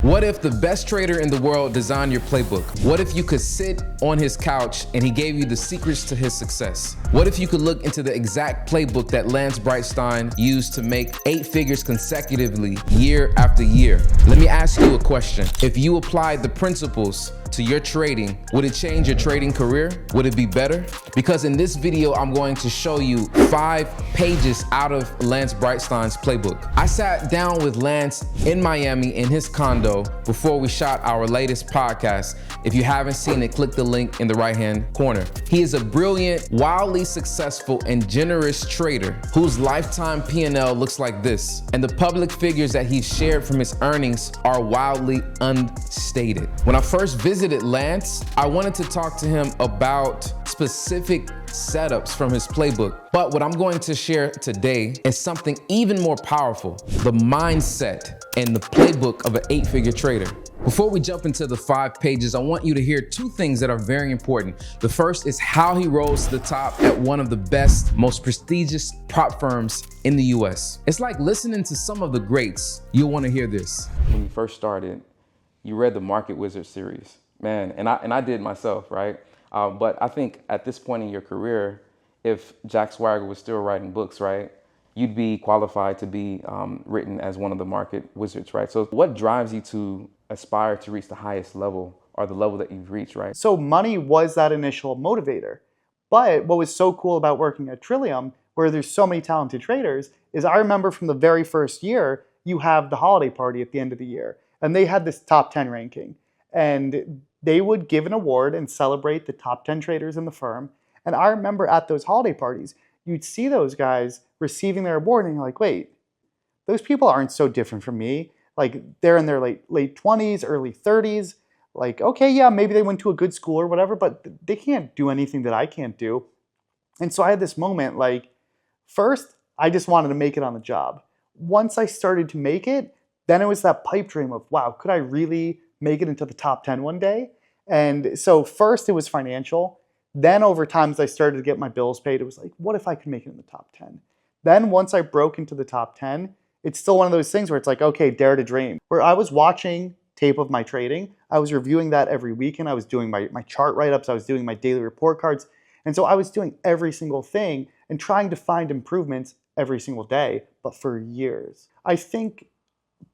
What if the best trader in the world designed your playbook? What if you could sit on his couch and he gave you the secrets to his success? What if you could look into the exact playbook that Lance Brightstein used to make 8 figures consecutively year after year? Let me ask you a question. If you applied the principles to your trading, would it change your trading career? Would it be better? Because in this video, I'm going to show you 5 pages out of Lance Brightstein's playbook. I sat down with Lance in Miami in his condo before we shot our latest podcast. If you haven't seen it, click the link in the right-hand corner. He is a brilliant, wildly successful, and generous trader whose lifetime P&L looks like this. And the public figures that he's shared from his earnings are wildly unstated. When I first visited Lance, I wanted to talk to him about specific setups from his playbook. But what I'm going to share today is something even more powerful: the mindset and the playbook of an 8-figure trader. Before we jump into the 5 pages, I want you to hear 2 things that are very important. The first is how he rose to the top at one of the best, most prestigious prop firms in the US. It's like listening to some of the greats. You'll want to hear this. When you first started, you read the Market Wizard series, man, and I did myself, right? But I think at this point in your career, if Jack Swagger was still writing books, right, you'd be qualified to be written as one of the market wizards, right? So what drives you to aspire to reach the highest level, or the level that you've reached, right? So money was that initial motivator. But what was so cool about working at Trillium, where there's so many talented traders, is I remember from the very first year, you have the holiday party at the end of the year. And they had this top 10 ranking. And they would give an award and celebrate the top 10 traders in the firm. And I remember at those holiday parties, you'd see those guys receiving their award and you're like, wait, those people aren't so different from me. Like, they're in their late 20s, early 30s. Like, okay, yeah, maybe they went to a good school or whatever, but they can't do anything that I can't do. And so I had this moment, like, first, I just wanted to make it on the job. Once I started to make it, then it was that pipe dream of, wow, could I really make it into the top 10 one day? And so first it was financial. Then over time, as I started to get my bills paid, it was like, what if I could make it in the top 10? Then once I broke into the top 10, it's still one of those things where it's like, okay, dare to dream. Where I was watching tape of my trading, I was reviewing that every weekend, I was doing my chart write-ups, I was doing my daily report cards. And so I was doing every single thing and trying to find improvements every single day, but for years. I think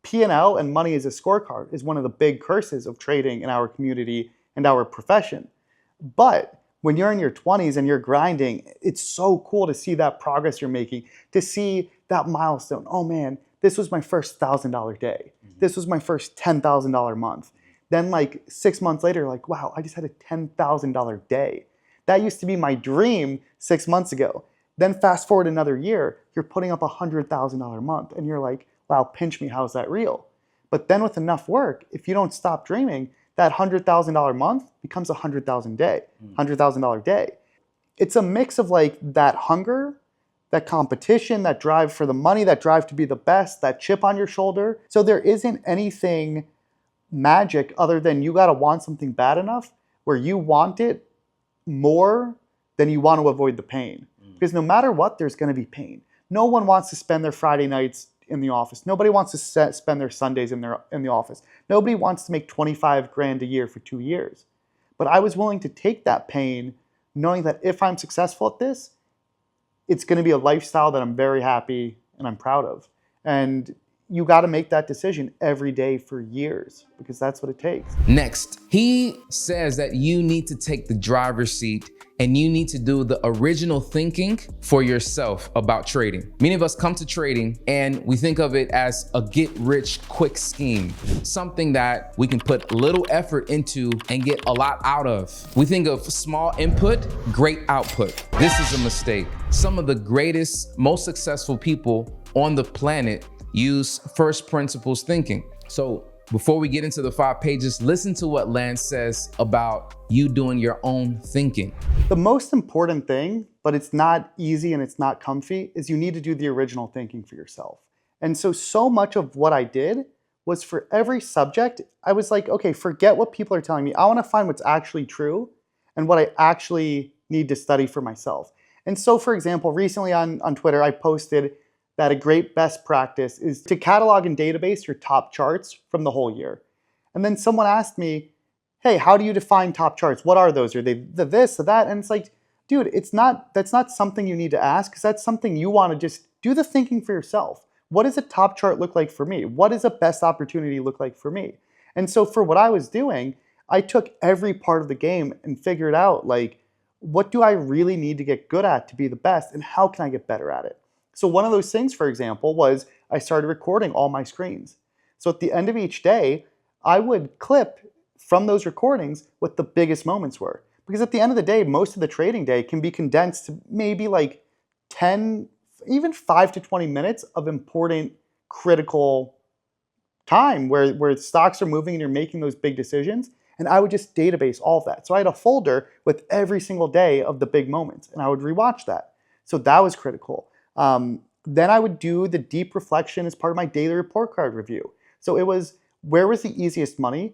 P&L and money as a scorecard is one of the big curses of trading in our community and our profession. But when you're in your 20s and you're grinding, it's so cool to see that progress you're making, to see that milestone. Oh man, this was my first $1,000 day. This was my first $10,000 month. Then like 6 months later, like, wow, I just had a $10,000 day. That used to be my dream 6 months ago. Then fast forward another year, you're putting up a $100,000 month and you're like, wow, pinch me, how's that real? But then with enough work, if you don't stop dreaming, that $100,000 month becomes a $100,000 day. It's a mix of like that hunger, that competition, that drive for the money, that drive to be the best, that chip on your shoulder. So there isn't anything magic other than you gotta want something bad enough where you want it more than you want to avoid the pain. Because no matter what, there's gonna be pain. No one wants to spend their Friday nights in the office. Nobody wants to spend their Sundays in the office. Nobody wants to make 25 grand a year for 2 years. But I was willing to take that pain, knowing that if I'm successful at this, it's going to be a lifestyle that I'm very happy and I'm proud of. And you got to make that decision every day for years, because that's what it takes. Next, he says that you need to take the driver's seat and you need to do the original thinking for yourself about trading. Many of us come to trading and we think of it as a get-rich-quick scheme, something that we can put little effort into and get a lot out of. We think of small input, great output. This is a mistake. Some of the greatest, most successful people on the planet use first principles thinking. So before we get into the 5 pages, listen to what Lance says about you doing your own thinking. The most important thing, but it's not easy and it's not comfy, is you need to do the original thinking for yourself. And so much of what I did was for every subject, I was like, okay, forget what people are telling me. I want to find what's actually true and what I actually need to study for myself. And so, for example, recently on Twitter, I posted that a great best practice is to catalog and database your top charts from the whole year. And then someone asked me, hey, how do you define top charts? What are those? Are they the this or that? And it's like, dude, that's not something you need to ask, because that's something you want to just do the thinking for yourself. What does a top chart look like for me? What does a best opportunity look like for me? And so for what I was doing, I took every part of the game and figured out, like, what do I really need to get good at to be the best, and how can I get better at it? So one of those things, for example, was I started recording all my screens. So at the end of each day, I would clip from those recordings what the biggest moments were. Because at the end of the day, most of the trading day can be condensed to maybe like 10, even 5 to 20 minutes of important, critical time where stocks are moving and you're making those big decisions. And I would just database all of that. So I had a folder with every single day of the big moments, and I would rewatch that. So that was critical. Then I would do the deep reflection as part of my daily report card review. So it was, where was the easiest money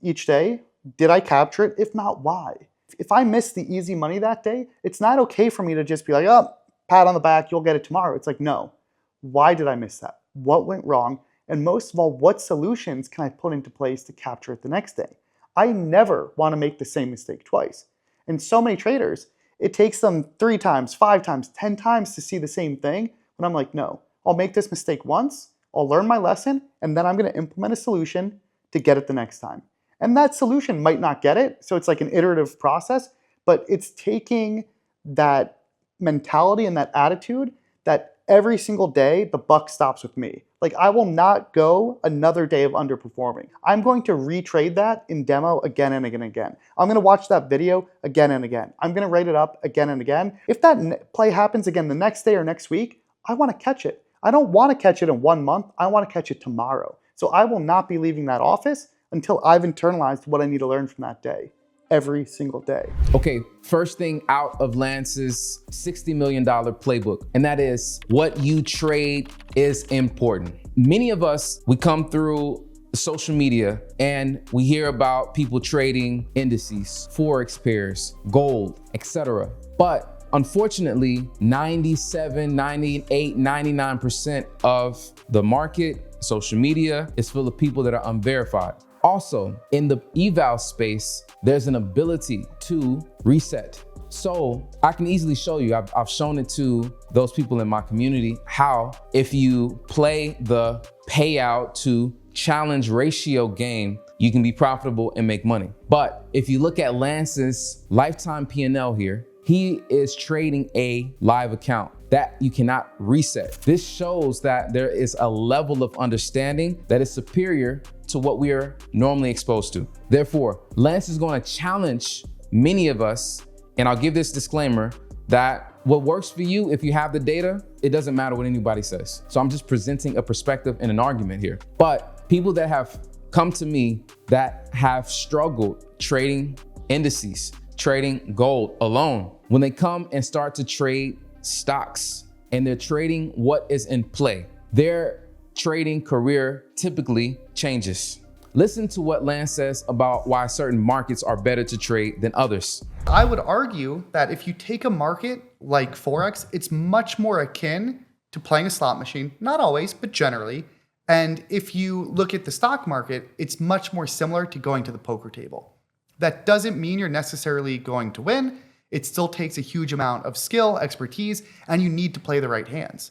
each day? Did I capture it? If not, why? If I missed the easy money that day, it's not okay for me to just be like, oh, pat on the back, you'll get it tomorrow. It's like, no. Why did I miss that? What went wrong? And most of all, what solutions can I put into place to capture it the next day? I never want to make the same mistake twice. And so many traders, it takes them 3 times, 5 times, 10 times to see the same thing. But I'm like, no, I'll make this mistake once, I'll learn my lesson, and then I'm going to implement a solution to get it the next time. And that solution might not get it. So it's like an iterative process, but it's taking that mentality and that attitude that every single day the buck stops with me. Like, I will not go another day of underperforming. I'm going to retrade that in demo again and again and again. I'm going to watch that video again and again. I'm going to write it up again and again. If that play happens again the next day or next week, I want to catch it. I don't want to catch it in 1 month. I want to catch it tomorrow. So I will not be leaving that office until I've internalized what I need to learn from that day. Every single day. Okay, first thing out of Lance's $60 million playbook, and that is, what you trade is important. Many of us, we come through social media and we hear about people trading indices, forex pairs, gold, etc. But unfortunately, 97, 98, 99% of the market, social media, is full of people that are unverified. Also, in the eval space, there's an ability to reset. So I can easily show you, I've shown it to those people in my community, how if you play the payout to challenge ratio game, you can be profitable and make money. But if you look at Lance's lifetime P&L here, he is trading a live account that you cannot reset. This shows that there is a level of understanding that is superior to what we are normally exposed to. Therefore, Lance is going to challenge many of us, and I'll give this disclaimer that what works for you, if you have the data, it doesn't matter what anybody says. So I'm just presenting a perspective and an argument here. But people that have come to me that have struggled trading indices, trading gold alone, when they come and start to trade stocks and they're trading what is in play, their trading career typically changes. Listen to what Lance says about why certain markets are better to trade than others. I would argue that if you take a market like Forex, it's much more akin to playing a slot machine, not always, but generally. And if you look at the stock market, it's much more similar to going to the poker table. That doesn't mean you're necessarily going to win. It still takes a huge amount of skill, expertise, and you need to play the right hands.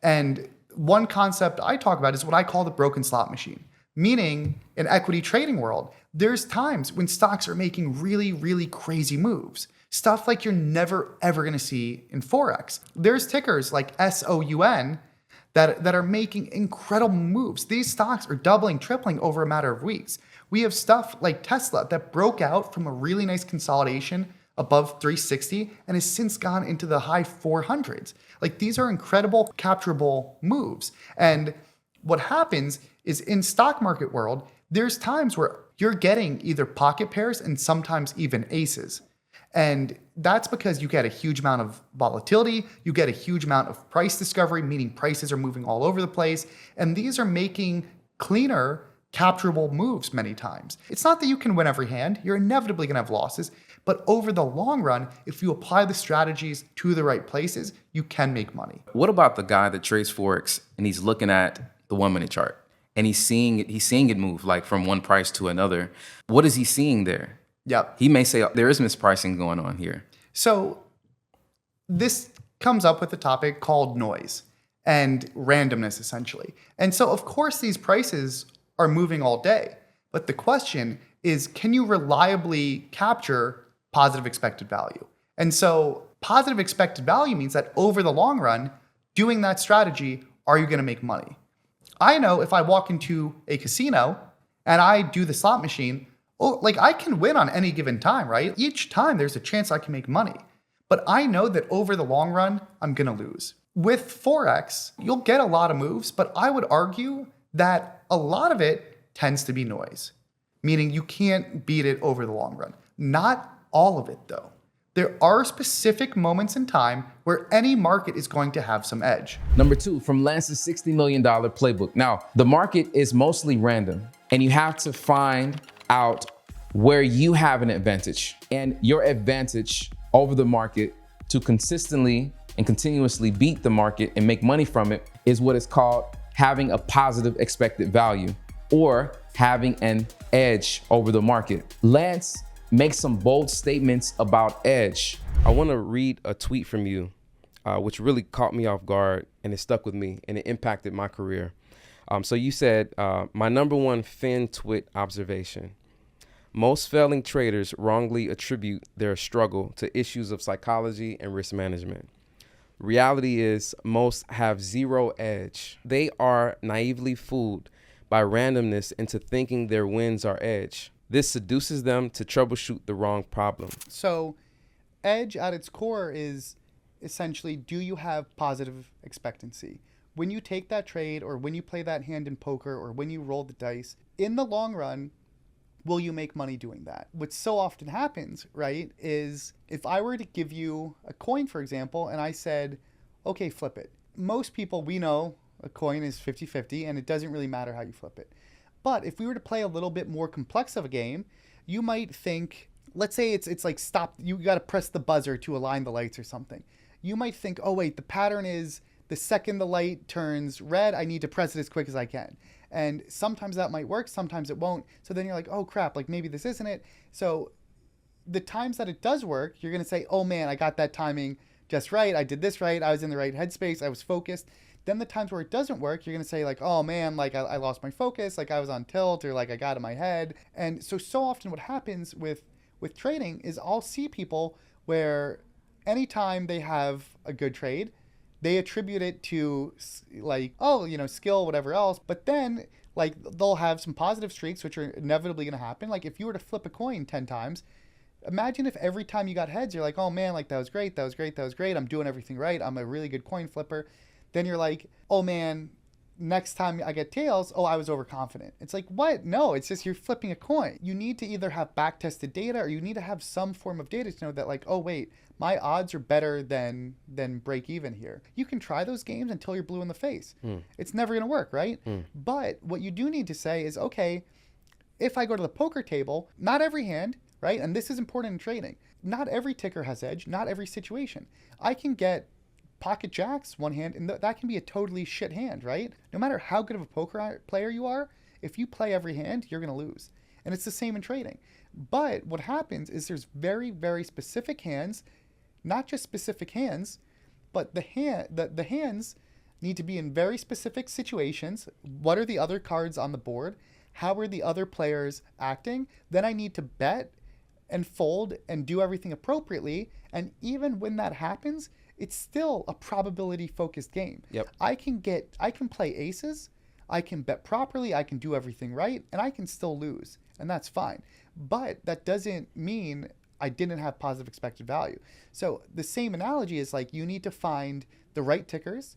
And one concept I talk about is what I call the broken slot machine. Meaning, in equity trading world, there's times when stocks are making really, really crazy moves. Stuff like you're never, ever going to see in Forex. There's tickers like SOUN that are making incredible moves. These stocks are doubling, tripling over a matter of weeks. We have stuff like Tesla that broke out from a really nice consolidation above 360 and has since gone into the high 400s. Like, these are incredible capturable moves. And what happens is, in stock market world, there's times where you're getting either pocket pairs and sometimes even aces. And that's because you get a huge amount of volatility, you get a huge amount of price discovery, meaning prices are moving all over the place. And these are making cleaner, capturable moves many times. It's not that you can win every hand, you're inevitably gonna have losses, but over the long run, if you apply the strategies to the right places, you can make money. What about the guy that trades Forex and he's looking at the 1 minute chart and he's seeing it move like from one price to another. What is he seeing there? Yep. He may say there is mispricing going on here. So this comes up with a topic called noise and randomness, essentially. And so, of course, these prices are moving all day. But the question is, can you reliably capture positive expected value? And so positive expected value means that over the long run, doing that strategy, are you going to make money? I know if I walk into a casino and I do the slot machine, like I can win on any given time, right? Each time there's a chance I can make money. But I know that over the long run, I'm going to lose. With Forex, you'll get a lot of moves, but I would argue that a lot of it tends to be noise, meaning you can't beat it over the long run. Not all of it, though. There are specific moments in time where any market is going to have some edge. Number 2, from Lance's $60 million playbook. Now, the market is mostly random, and you have to find out where you have an advantage. And your advantage over the market to consistently and continuously beat the market and make money from it is what is called having a positive expected value, or having an edge over the market. Lance makes some bold statements about edge. I want to read a tweet from you, which really caught me off guard, and it stuck with me, and it impacted my career. So you said, my number one FinTwit observation: most failing traders wrongly attribute their struggle to issues of psychology and risk management. Reality is most have zero edge. They are naively fooled by randomness into thinking their wins are edge. This seduces them to troubleshoot the wrong problem. So edge at its core is essentially, do you have positive expectancy? When you take that trade, or when you play that hand in poker, or when you roll the dice, in the long run, will you make money doing that? What so often happens, right, is if I were to give you a coin, for example, and I said, okay, flip it. Most people, we know a coin is 50-50, and it doesn't really matter how you flip it. But if we were to play a little bit more complex of a game, you might think, let's say it's like stop, you got to press the buzzer to align the lights or something. You might think, oh wait, the pattern is the second the light turns red, I need to press it as quick as I can. And sometimes that might work, sometimes it won't. So then you're like, oh crap, like maybe this isn't it. So the times that it does work, you're going to say, oh man, I got that timing just right. I did this right. I was in the right headspace. I was focused. Then the times where it doesn't work, you're going to say like, oh man, like I lost my focus. Like I was on tilt, or like I got in my head. And so often what happens with trading is I'll see people where anytime they have a good trade, they attribute it to like, oh, skill, whatever else. But then like they'll have some positive streaks, which are inevitably going to happen. Like if you were to flip a coin 10 times, imagine if every time you got heads, you're like, oh man, like that was great. That was great. That was great. I'm doing everything right. I'm a really good coin flipper. Then you're like, oh man, next time I get tails, oh, I was overconfident. It's like, what? No, it's just you're flipping a coin. You need to either have back-tested data, or you need to have some form of data to know that like, oh wait, my odds are better than break even here. You can try those games until you're blue in the face. It's never going to work, right? But what you do need to say is, okay, if I go to the poker table, not every hand, right? And this is important in trading. Not every ticker has edge, not every situation. I can get pocket jacks one hand, and that can be a totally shit hand, right? No matter how good of a poker player you are, if you play every hand, you're going to lose. And it's the same in trading. But what happens is there's very, very specific hands, not just specific hands, but the hands need to be in very specific situations. What are the other cards on the board? How are the other players acting? Then I need to bet and fold and do everything appropriately. And even when that happens, it's still a probability focused game. Yep. I can play aces, I can bet properly, I can do everything right, and I can still lose. And that's fine. But that doesn't mean I didn't have positive expected value. So the same analogy is like, you need to find the right tickers,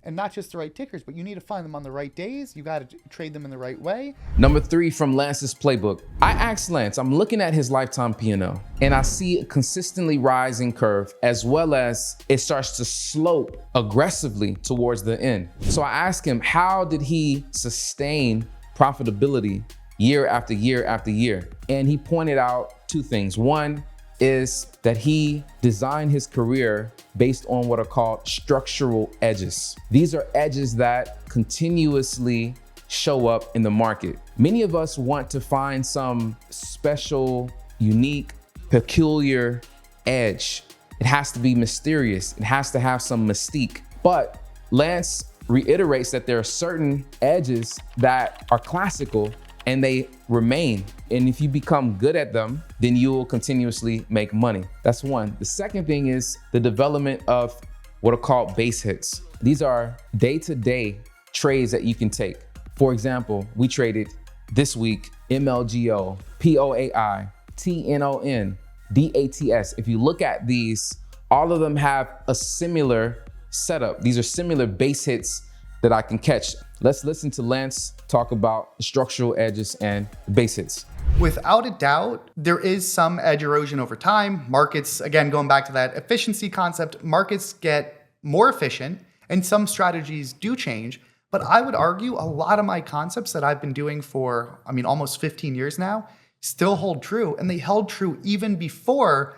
and not just the right tickers, but you need to find them on the right days. You got to trade them in the right way. Number 3 from Lance's playbook. I asked Lance, I'm looking at his lifetime P&L, and I see a consistently rising curve, as well as it starts to slope aggressively towards the end. So I asked him, how did he sustain profitability year after year after year? And he pointed out 2 things. One is that he designed his career based on what are called structural edges. These are edges that continuously show up in the market. Many of us want to find some special, unique, peculiar edge. It has to be mysterious. It has to have some mystique. But Lance reiterates that there are certain edges that are classical and they remain. And if you become good at them, then you will continuously make money. That's one. The second thing is the development of what are called base hits. These are day-to-day trades that you can take. For example, we traded this week MLGO, POAI, TNON, DATS. If you look at these, all of them have a similar setup. These are similar base hits that I can catch. Let's listen to Lance talk about structural edges and base hits. Without a doubt, there is some edge erosion over time. Markets, again, going back to that efficiency concept, markets get more efficient and some strategies do change. But I would argue a lot of my concepts that I've been doing for, almost 15 years now, still hold true. And they held true even before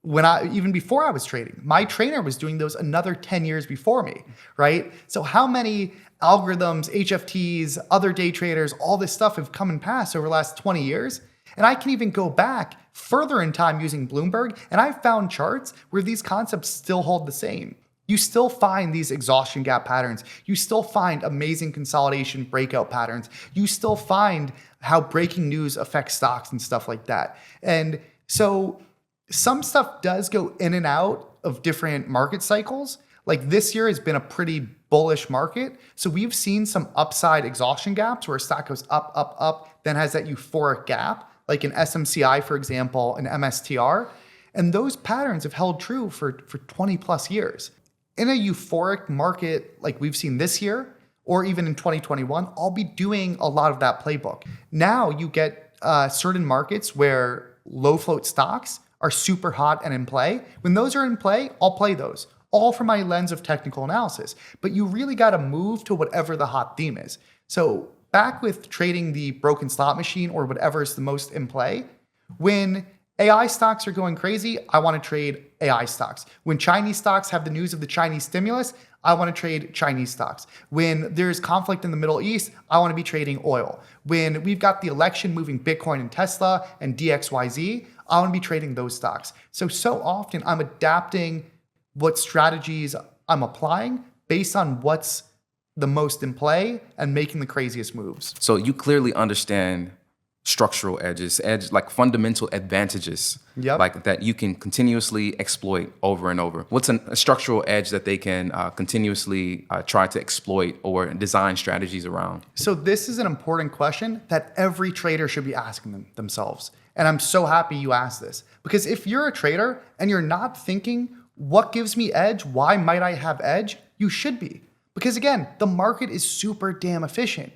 I was trading. My trainer was doing those another 10 years before me, right? So how many algorithms, HFTs, other day traders, all this stuff have come and passed over the last 20 years? And I can even go back further in time using Bloomberg, and I've found charts where these concepts still hold the same. You still find these exhaustion gap patterns. You still find amazing consolidation breakout patterns. You still find how breaking news affects stocks and stuff like that. And so some stuff does go in and out of different market cycles. Like this year has been a pretty bullish market. So we've seen some upside exhaustion gaps where a stock goes up, up, up, then has that euphoric gap, like in SMCI, for example, and MSTR. And those patterns have held true for 20 plus years. In a euphoric market like we've seen this year, or even in 2021, I'll be doing a lot of that playbook. Now you get certain markets where low float stocks are super hot and in play. When those are in play, I'll play those, all from my lens of technical analysis. But you really got to move to whatever the hot theme is. So back with trading the broken slot machine or whatever is the most in play, when AI stocks are going crazy, I want to trade AI stocks. When Chinese stocks have the news of the Chinese stimulus, I want to trade Chinese stocks. When there's conflict in the Middle East, I want to be trading oil. When we've got the election moving Bitcoin and Tesla and DXYZ, I want to be trading those stocks. So often I'm adapting what strategies I'm applying based on what's the most in play and making the craziest moves. So you clearly understand structural edges, like fundamental advantages, like that you can continuously exploit over and over. What's a structural edge that they can continuously try to exploit or design strategies around? So this is an important question that every trader should be asking themselves. And I'm so happy you asked this, because if you're a trader and you're not thinking, what gives me edge? Why might I have edge? You should be. Because again, the market is super damn efficient.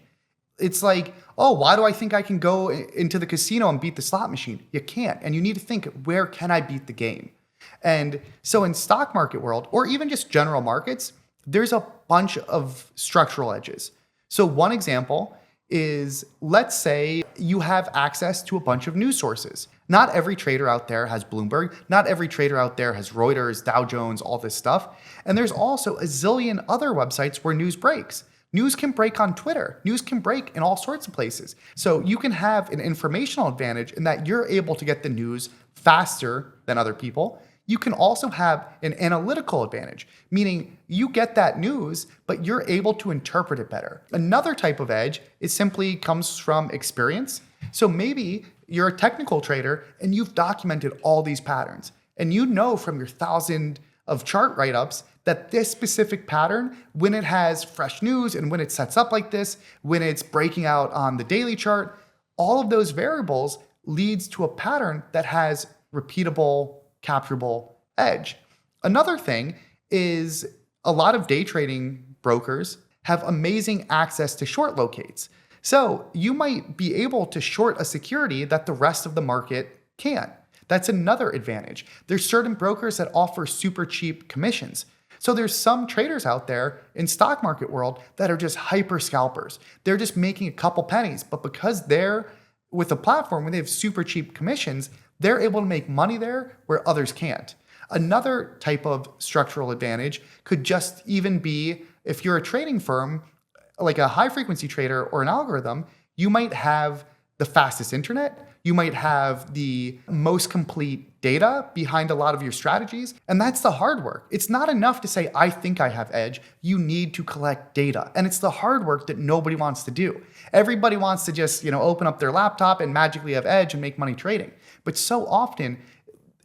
It's like, oh, why do I think I can go into the casino and beat the slot machine? You can't. And you need to think, where can I beat the game? And so in stock market world, or even just general markets, there's a bunch of structural edges. So one example is, let's say you have access to a bunch of news sources. Not every trader out there has Bloomberg. Not every trader out there has Reuters, Dow Jones, all this stuff. And there's also a zillion other websites where news breaks. News can break on Twitter. News can break in all sorts of places. So you can have an informational advantage in that you're able to get the news faster than other people. You can also have an analytical advantage, meaning you get that news, but you're able to interpret it better. Another type of edge is simply comes from experience. So maybe you're a technical trader and you've documented all these patterns, and you know from your 1,000 of chart write-ups that this specific pattern, when it has fresh news and when it sets up like this, when it's breaking out on the daily chart, all of those variables leads to a pattern that has repeatable, capturable edge. Another thing is a lot of day trading brokers have amazing access to short locates. So you might be able to short a security that the rest of the market can't. That's another advantage. There's certain brokers that offer super cheap commissions. So there's some traders out there in stock market world that are just hyper scalpers. They're just making a couple pennies, but because they're with a platform where they have super cheap commissions, they're able to make money there where others can't. Another type of structural advantage could just even be if you're a trading firm like a high frequency trader or an algorithm, you might have the fastest internet. You might have the most complete data behind a lot of your strategies. And that's the hard work. It's not enough to say, I think I have edge. You need to collect data. And it's the hard work that nobody wants to do. Everybody wants to just, open up their laptop and magically have edge and make money trading. But so often,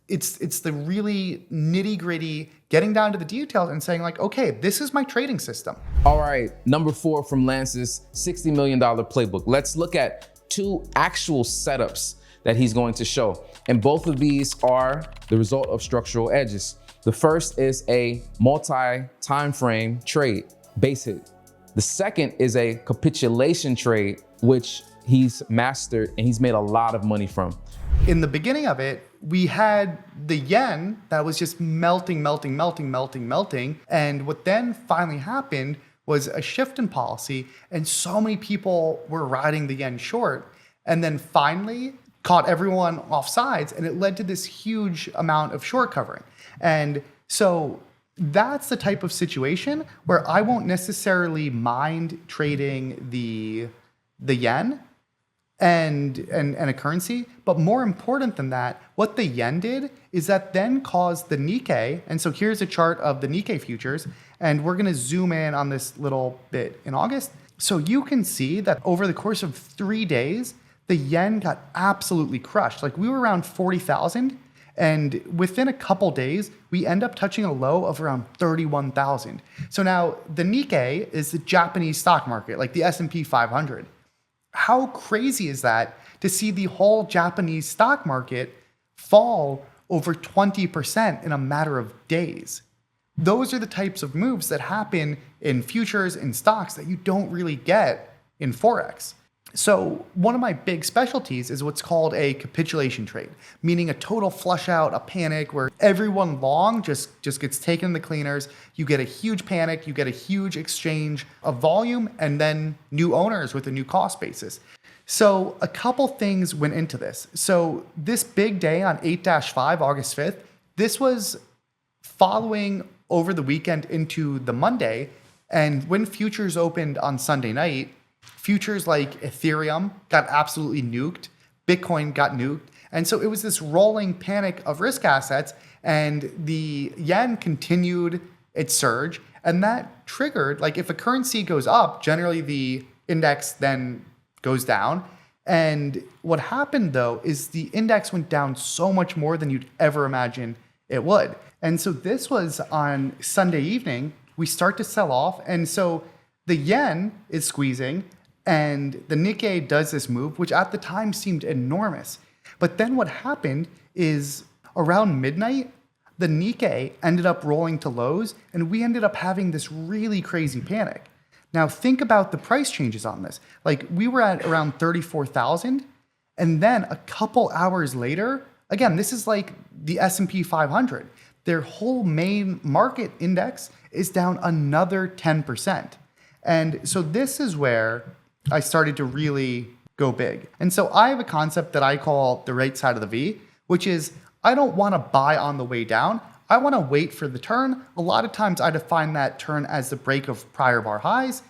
it's the really nitty gritty, getting down to the details and saying like, okay, this is my trading system. All right, number 4 from Lance's $60 million playbook. Let's look at 2 actual setups that he's going to show. And both of these are the result of structural edges. The first is a multi-time frame trade, base hit. The second is a capitulation trade, which he's mastered and he's made a lot of money from. In the beginning of it, we had the yen that was just melting. And what then finally happened was a shift in policy, and so many people were riding the yen short, and then finally caught everyone off sides, and it led to this huge amount of short covering. And so that's the type of situation where I won't necessarily mind trading the yen and a currency, but more important than that, what the yen did is that then caused the Nikkei, and so here's a chart of the Nikkei futures, and we're gonna zoom in on this little bit in August. So you can see that over the course of 3 days, the yen got absolutely crushed. Like we were around 40,000, and within a couple days, we end up touching a low of around 31,000. So now the Nikkei is the Japanese stock market, like the S&P 500. How crazy is that to see the whole Japanese stock market fall over 20% in a matter of days? Those are the types of moves that happen in futures and stocks that you don't really get in Forex. So one of my big specialties is what's called a capitulation trade, meaning a total flush out, a panic where everyone long just gets taken in the cleaners. You get a huge panic, you get a huge exchange of volume, and then new owners with a new cost basis. So a couple things went into this. So this big day on 8-5, August 5th, this was following over the weekend into the Monday. And when futures opened on Sunday night, futures like Ethereum got absolutely nuked, Bitcoin got nuked. And so it was this rolling panic of risk assets, and the yen continued its surge. And that triggered, like if a currency goes up, generally the index then goes down. And what happened though is the index went down so much more than you'd ever imagine it would. And so this was on Sunday evening, we start to sell off. And so the yen is squeezing, and the Nikkei does this move, which at the time seemed enormous. But then what happened is around midnight, the Nikkei ended up rolling to lows, and we ended up having this really crazy panic. Now think about the price changes on this. Like we were at around 34,000, and then a couple hours later, again, this is like the S&P 500. Their whole main market index is down another 10%. And so this is where I started to really go big. And so I have a concept that I call the right side of the V, which is I don't want to buy on the way down. I want to wait for the turn. A lot of times I define that turn as the break of prior bar highs.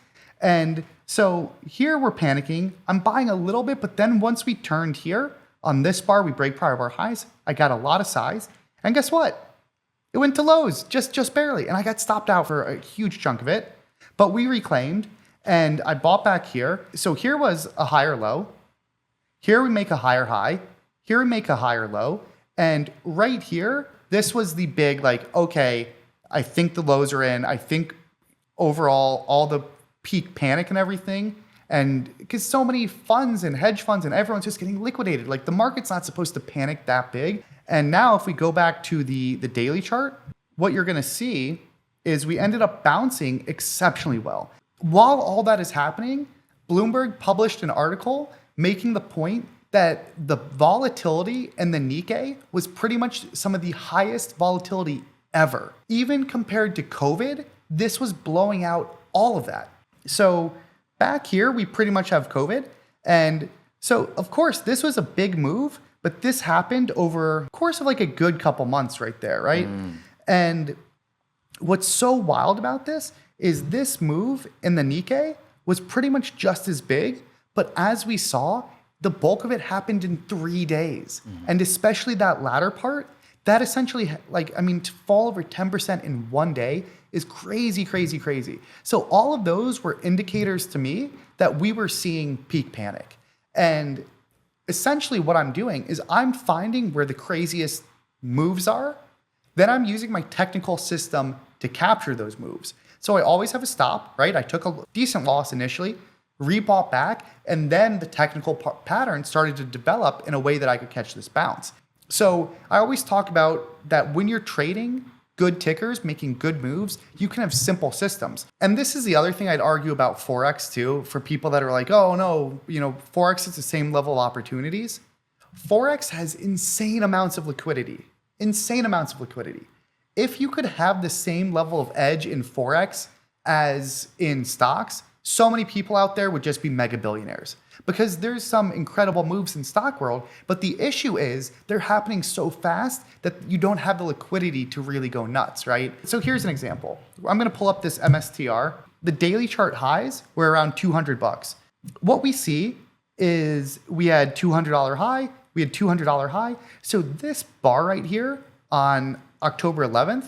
And so here we're panicking. I'm buying a little bit, but then once we turned here on this bar, we break prior bar highs. I got a lot of size. And guess what? It went to lows just barely. And I got stopped out for a huge chunk of it. But we reclaimed, and I bought back here. So here was a higher low. Here we make a higher high. Here we make a higher low. And right here, this was the big, like, okay, I think the lows are in. I think overall, all the peak panic and everything. And because so many funds and hedge funds and everyone's just getting liquidated. Like the market's not supposed to panic that big. And now if we go back to the daily chart, what you're going to see is we ended up bouncing exceptionally well. While all that is happening, Bloomberg published an article making the point that the volatility in the Nikkei was pretty much some of the highest volatility ever. Even compared to COVID, this was blowing out all of that. So back here, we pretty much have COVID. And so, of course, this was a big move, but this happened over the course of like a good couple months right there, right? And what's so wild about this is this move in the Nikkei was pretty much just as big, but as we saw, the bulk of it happened in 3 days. And especially that latter part, that essentially, to fall over 10% in 1 day is crazy, crazy, crazy. So all of those were indicators to me that we were seeing peak panic. And essentially what I'm doing is I'm finding where the craziest moves are, then I'm using my technical system to capture those moves. So I always have a stop, right? I took a decent loss initially, rebought back, and then the technical pattern started to develop in a way that I could catch this bounce. So I always talk about that when you're trading good tickers, making good moves, you can have simple systems. And this is the other thing I'd argue about Forex too, for people that are like, oh no, Forex is the same level of opportunities. Forex has insane amounts of liquidity. If you could have the same level of edge in Forex as in stocks, so many people out there would just be mega billionaires, because there's some incredible moves in stock world, but the issue is they're happening so fast that you don't have the liquidity to really go nuts, right? So here's an example. I'm gonna pull up this MSTR. The daily chart highs were around $200. What we see is we had $200 high, we had $200 high. So this bar right here on October 11th,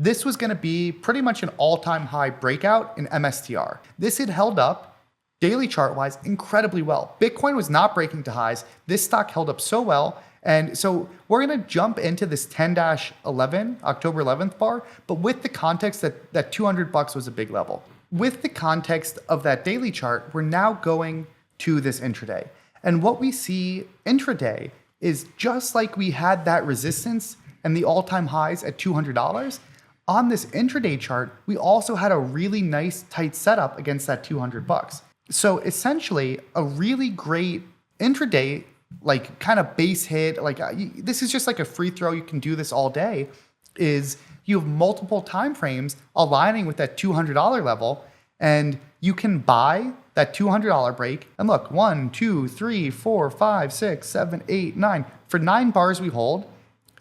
this was going to be pretty much an all-time high breakout in MSTR. This had held up daily chart-wise incredibly well. Bitcoin was not breaking to highs. This stock held up so well. And so we're going to jump into this 10-11, October 11th bar, but with the context that $200 was a big level. With the context of that daily chart, we're now going to this intraday. And what we see intraday is just like we had that resistance and the all-time highs at $200, on this intraday chart, we also had a really nice tight setup against that $200. So essentially a really great intraday, like kind of base hit, this is just like a free throw. You can do this all day, is you have multiple time frames aligning with that $200 level, and you can buy that $200 break. And look, 1, 2, 3, 4, 5, 6, 7, 8, 9. For 9 bars we hold,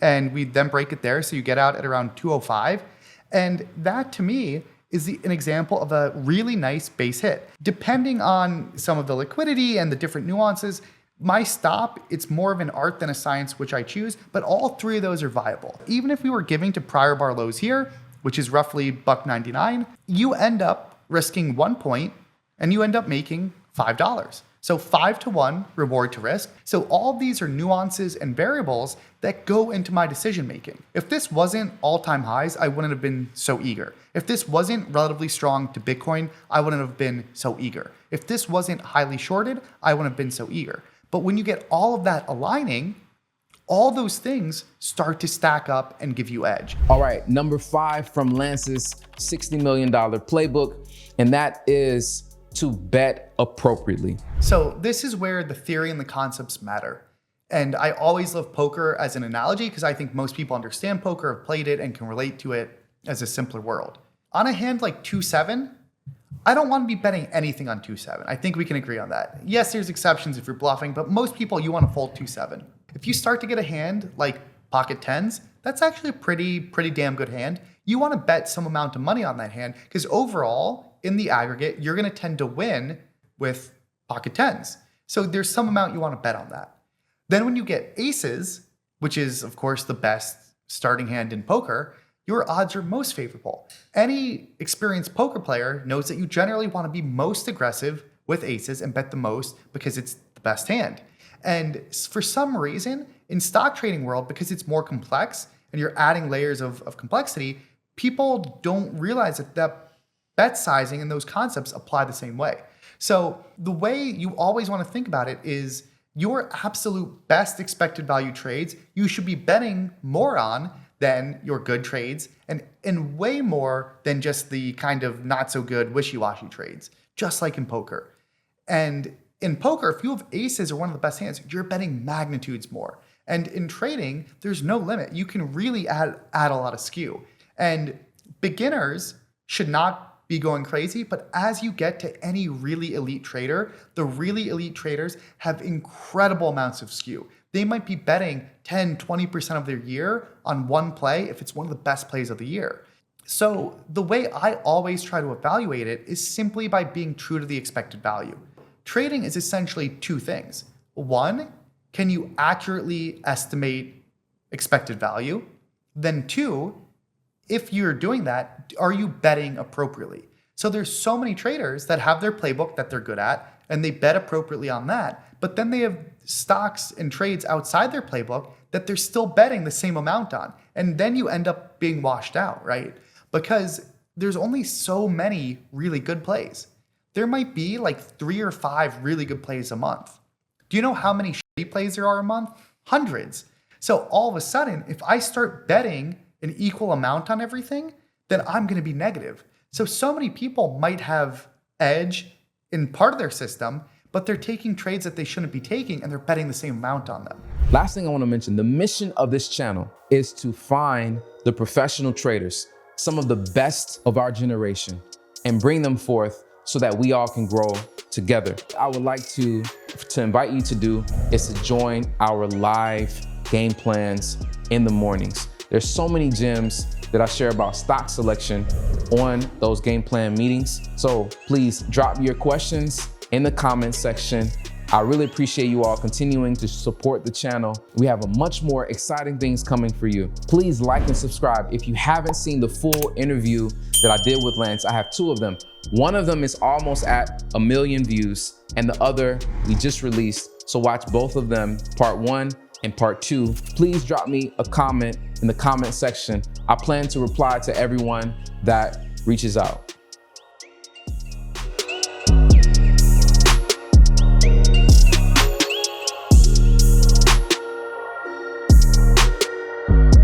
and we then break it there. So you get out at around 205. And that to me is an example of a really nice base hit. Depending on some of the liquidity and the different nuances, my stop, it's more of an art than a science which I choose, but all 3 of those are viable. Even if we were giving to prior bar lows here, which is roughly $1.99, you end up risking 1 point and you end up making $5. So 5 to 1 reward to risk. So all of these are nuances and variables that go into my decision making. If this wasn't all-time highs, I wouldn't have been so eager. If this wasn't relatively strong to Bitcoin, I wouldn't have been so eager. If this wasn't highly shorted, I wouldn't have been so eager. But when you get all of that aligning, all those things start to stack up and give you edge. All right, number 5 from Lance's $60 million playbook, and that is to bet appropriately. So this is where the theory and the concepts matter. And I always love poker as an analogy because I think most people understand poker, have played it, and can relate to it as a simpler world. On a hand like 2-7, I don't want to be betting anything on 2-7. I think we can agree on that. Yes, there's exceptions if you're bluffing, but most people, you want to fold 2-7. If you start to get a hand like pocket tens, that's actually a pretty damn good hand. You want to bet some amount of money on that hand because overall, in the aggregate, you're going to tend to win with pocket tens. So there's some amount you want to bet on that. Then when you get aces, which is of course the best starting hand in poker, your odds are most favorable. Any experienced poker player knows that you generally want to be most aggressive with aces and bet the most because it's the best hand. And for some reason, in stock trading world, because it's more complex and you're adding layers of complexity, people don't realize that bet sizing and those concepts apply the same way. So the way you always want to think about it is your absolute best expected value trades, you should be betting more on than your good trades and way more than just the kind of not so good wishy-washy trades, just like in poker. And in poker, if you have aces or one of the best hands, you're betting magnitudes more. And in trading, there's no limit. You can really add a lot of skew. And beginners should not be going crazy, but as you get to any really elite trader, the really elite traders have incredible amounts of skew. They might be betting 10, 20% of their year on one play if it's one of the best plays of the year. So the way I always try to evaluate it is simply by being true to the expected value. Trading is essentially two things. One, can you accurately estimate expected value? Then two, if you're doing that, are you betting appropriately? So there's so many traders that have their playbook that they're good at and they bet appropriately on that, but then they have stocks and trades outside their playbook that they're still betting the same amount on. And then you end up being washed out, right? Because there's only so many really good plays. There might be like 3 or 5 really good plays a month. Do you know how many shitty plays there are a month? Hundreds. So all of a sudden, if I start betting an equal amount on everything, then I'm going to be negative. So many people might have edge in part of their system, but they're taking trades that they shouldn't be taking and they're betting the same amount on them. Last thing I want to mention, the mission of this channel is to find the professional traders, some of the best of our generation, and bring them forth so that we all can grow together. I would like to invite you to do is to join our live game plans in the mornings. There's so many gems that I share about stock selection on those game plan meetings. So please drop your questions in the comments section. I really appreciate you all continuing to support the channel. We have a much more exciting things coming for you. Please like and subscribe. If you haven't seen the full interview that I did with Lance, I have 2 of them. One of them is almost at 1 million views and the other we just released. So watch both of them, part 1 and part 2. Please drop me a comment in the comment section. I plan to reply to everyone that reaches out.